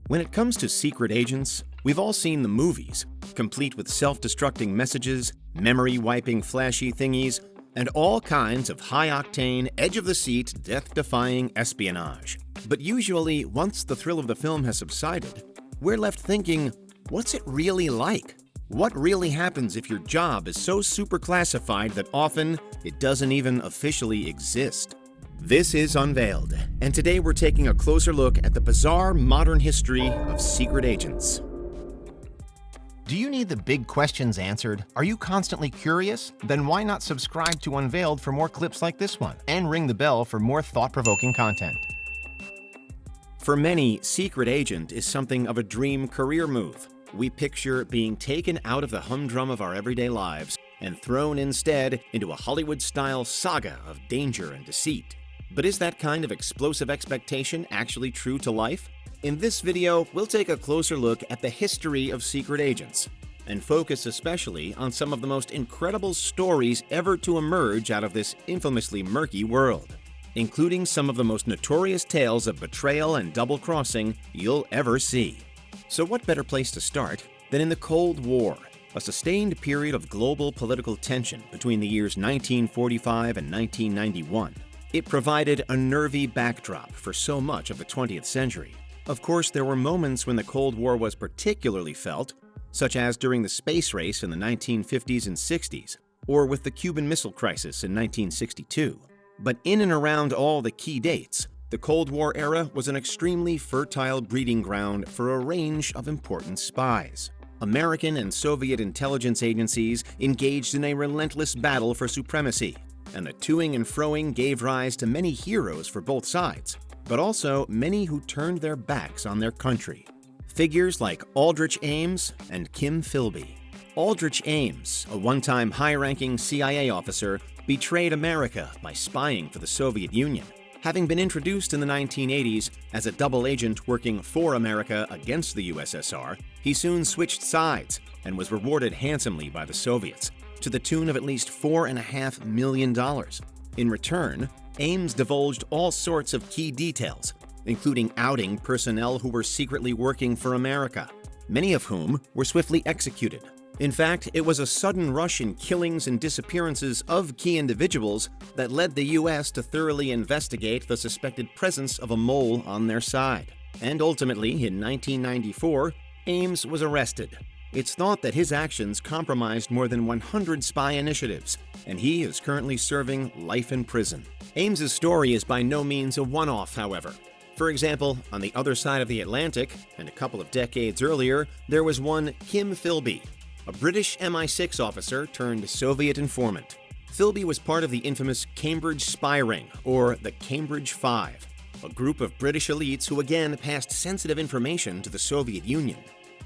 When it comes to secret agents, we've all seen the movies, complete with self-destructing messages, memory-wiping flashy thingies, and all kinds of high-octane, edge-of-the-seat, death-defying espionage. But usually, once the thrill of the film has subsided, we're left thinking, what's it really like? What really happens if your job is so super classified that often it doesn't even officially exist? This is Unveiled, and today we're taking a closer look at the bizarre modern history of secret agents. Do you need the big questions answered? Are you constantly curious? Then why not subscribe to Unveiled for more clips like this one, and ring the bell for more thought-provoking content. For many, secret agent is something of a dream career move. We picture being taken out of the humdrum of our everyday lives and thrown instead into a Hollywood-style saga of danger and deceit. But is that kind of explosive expectation actually true to life? In this video, we'll take a closer look at the history of secret agents, and focus especially on some of the most incredible stories ever to emerge out of this infamously murky world, including some of the most notorious tales of betrayal and double-crossing you'll ever see. So what better place to start than in the Cold War, a sustained period of global political tension between the years 1945 and 1991. It provided a nervy backdrop for so much of the 20th century. Of course, there were moments when the Cold War was particularly felt, such as during the space race in the 1950s and 60s, or with the Cuban Missile Crisis in 1962. But in and around all the key dates, the Cold War era was an extremely fertile breeding ground for a range of important spies. American and Soviet intelligence agencies engaged in a relentless battle for supremacy, and the toing and froing gave rise to many heroes for both sides, but also many who turned their backs on their country. Figures like Aldrich Ames and Kim Philby. Aldrich Ames, a one-time high-ranking CIA officer, betrayed America by spying for the Soviet Union. Having been introduced in the 1980s as a double agent working for America against the USSR, he soon switched sides and was rewarded handsomely by the Soviets, to the tune of at least $4.5 million. In return, Ames divulged all sorts of key details, including outing personnel who were secretly working for America, many of whom were swiftly executed. In fact, it was a sudden rush in killings and disappearances of key individuals that led the U.S. to thoroughly investigate the suspected presence of a mole on their side. And ultimately, in 1994, Ames was arrested. It's thought that his actions compromised more than 100 spy initiatives, and he is currently serving life in prison. Ames's story is by no means a one-off, however. For example, on the other side of the Atlantic, and a couple of decades earlier, there was one Kim Philby, a British MI6 officer turned Soviet informant. Philby was part of the infamous Cambridge spy ring, or the Cambridge Five, a group of British elites who again passed sensitive information to the Soviet Union.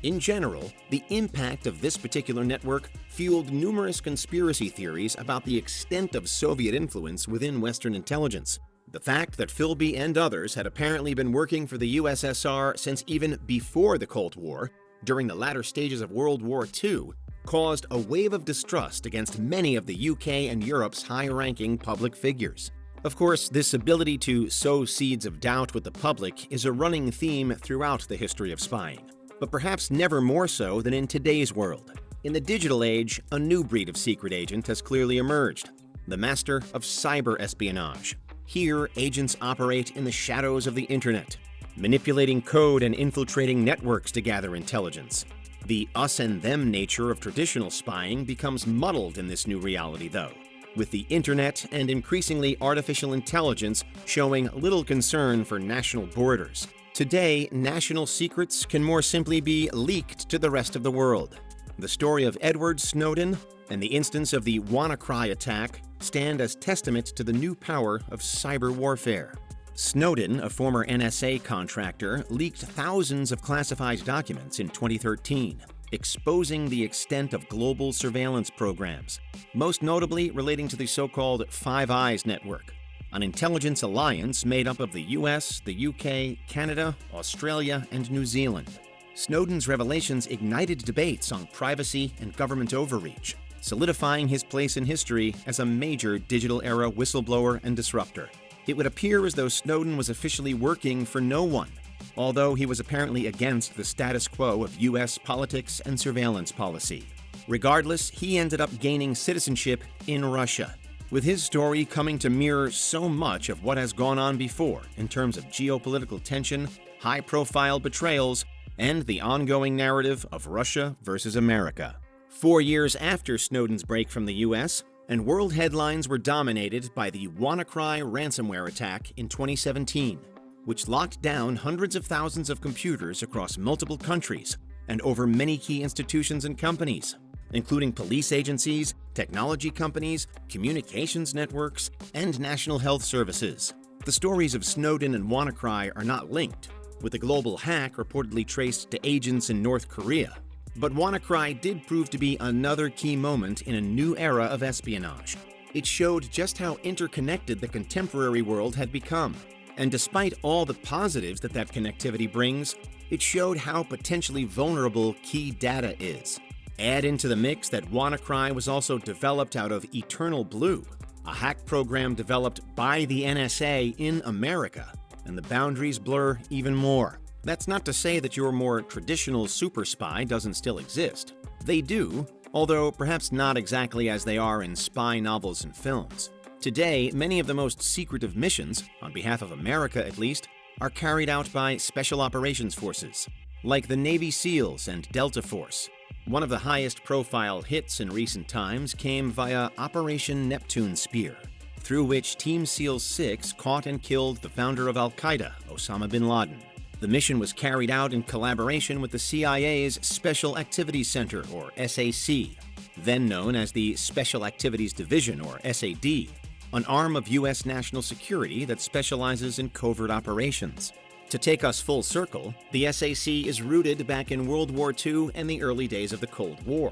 In general, the impact of this particular network fueled numerous conspiracy theories about the extent of Soviet influence within Western intelligence. The fact that Philby and others had apparently been working for the USSR since even before the Cold War, during the latter stages of World War II, caused a wave of distrust against many of the UK and Europe's high-ranking public figures. Of course, this ability to sow seeds of doubt with the public is a running theme throughout the history of spying, but perhaps never more so than in today's world. In the digital age, a new breed of secret agent has clearly emerged, the master of cyber espionage. Here, agents operate in the shadows of the internet, manipulating code and infiltrating networks to gather intelligence. The us and them nature of traditional spying becomes muddled in this new reality, though, with the internet and increasingly artificial intelligence showing little concern for national borders. Today, national secrets can more simply be leaked to the rest of the world. The story of Edward Snowden and the instance of the WannaCry attack stand as testament to the new power of cyber warfare. Snowden, a former NSA contractor, leaked thousands of classified documents in 2013, exposing the extent of global surveillance programs, most notably relating to the so-called Five Eyes network, an intelligence alliance made up of the US, the UK, Canada, Australia, and New Zealand. Snowden's revelations ignited debates on privacy and government overreach, solidifying his place in history as a major digital-era whistleblower and disruptor. It would appear as though Snowden was officially working for no one, although he was apparently against the status quo of U.S. politics and surveillance policy. Regardless, he ended up gaining citizenship in Russia, with his story coming to mirror so much of what has gone on before in terms of geopolitical tension, high-profile betrayals, and the ongoing narrative of Russia versus America. 4 years after Snowden's break from the U.S., and world headlines were dominated by the WannaCry ransomware attack in 2017, which locked down hundreds of thousands of computers across multiple countries and over many key institutions and companies, including police agencies, technology companies, communications networks, and national health services. The stories of Snowden and WannaCry are not linked, with the global hack reportedly traced to agents in North Korea. But WannaCry did prove to be another key moment in a new era of espionage. It showed just how interconnected the contemporary world had become. And despite all the positives that connectivity brings, it showed how potentially vulnerable key data is. Add into the mix that WannaCry was also developed out of Eternal Blue, a hack program developed by the NSA in America, and the boundaries blur even more. That's not to say that your more traditional super spy doesn't still exist. They do, although perhaps not exactly as they are in spy novels and films. Today, many of the most secretive missions, on behalf of America at least, are carried out by Special Operations Forces, like the Navy SEALs and Delta Force. One of the highest profile hits in recent times came via Operation Neptune Spear, through which Team SEAL 6 caught and killed the founder of Al-Qaeda, Osama bin Laden. The mission was carried out in collaboration with the CIA's Special Activities Center, or SAC, then known as the Special Activities Division, or SAD, an arm of U.S. national security that specializes in covert operations. To take us full circle, the SAC is rooted back in World War II and the early days of the Cold War.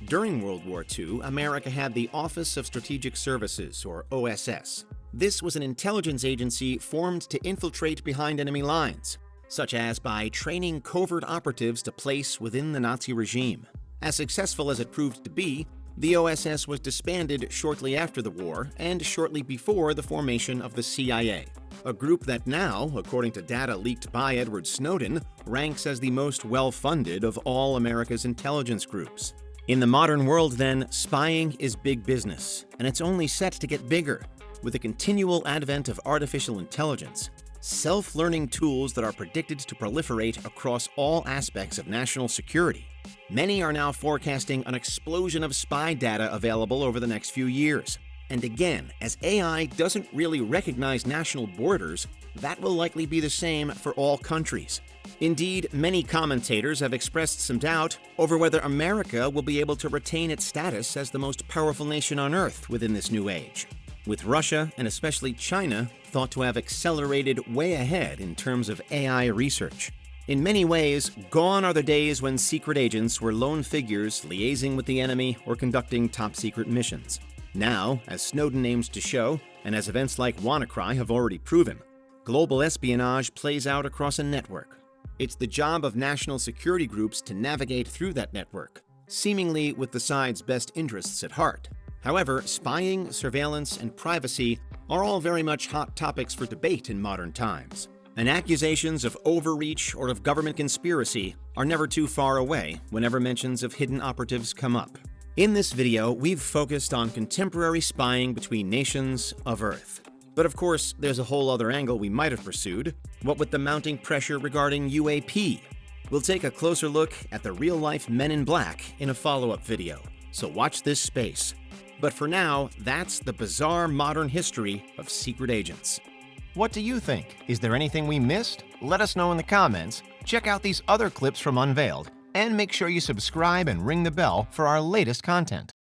During World War II, America had the Office of Strategic Services, or OSS. This was an intelligence agency formed to infiltrate behind enemy lines, such as by training covert operatives to place within the Nazi regime. As successful as it proved to be, the OSS was disbanded shortly after the war and shortly before the formation of the CIA, a group that now, according to data leaked by Edward Snowden, ranks as the most well-funded of all America's intelligence groups. In the modern world, then, spying is big business, and it's only set to get bigger, with the continual advent of artificial intelligence, self-learning tools that are predicted to proliferate across all aspects of national security. Many are now forecasting an explosion of spy data available over the next few years. And again, as AI doesn't really recognize national borders, that will likely be the same for all countries. Indeed, many commentators have expressed some doubt over whether America will be able to retain its status as the most powerful nation on Earth within this new age, with Russia, and especially China, thought to have accelerated way ahead in terms of AI research. In many ways, gone are the days when secret agents were lone figures liaising with the enemy or conducting top-secret missions. Now, as Snowden aims to show, and as events like WannaCry have already proven, global espionage plays out across a network. It's the job of national security groups to navigate through that network, seemingly with the side's best interests at heart. However, spying, surveillance, and privacy are all very much hot topics for debate in modern times. And accusations of overreach or of government conspiracy are never too far away whenever mentions of hidden operatives come up. In this video, we've focused on contemporary spying between nations of Earth. But of course, there's a whole other angle we might have pursued. What with the mounting pressure regarding UAP? We'll take a closer look at the real-life Men in Black in a follow-up video, so watch this space. But for now, that's the bizarre modern history of secret agents. What do you think? Is there anything we missed? Let us know in the comments. Check out these other clips from Unveiled, and make sure you subscribe and ring the bell for our latest content.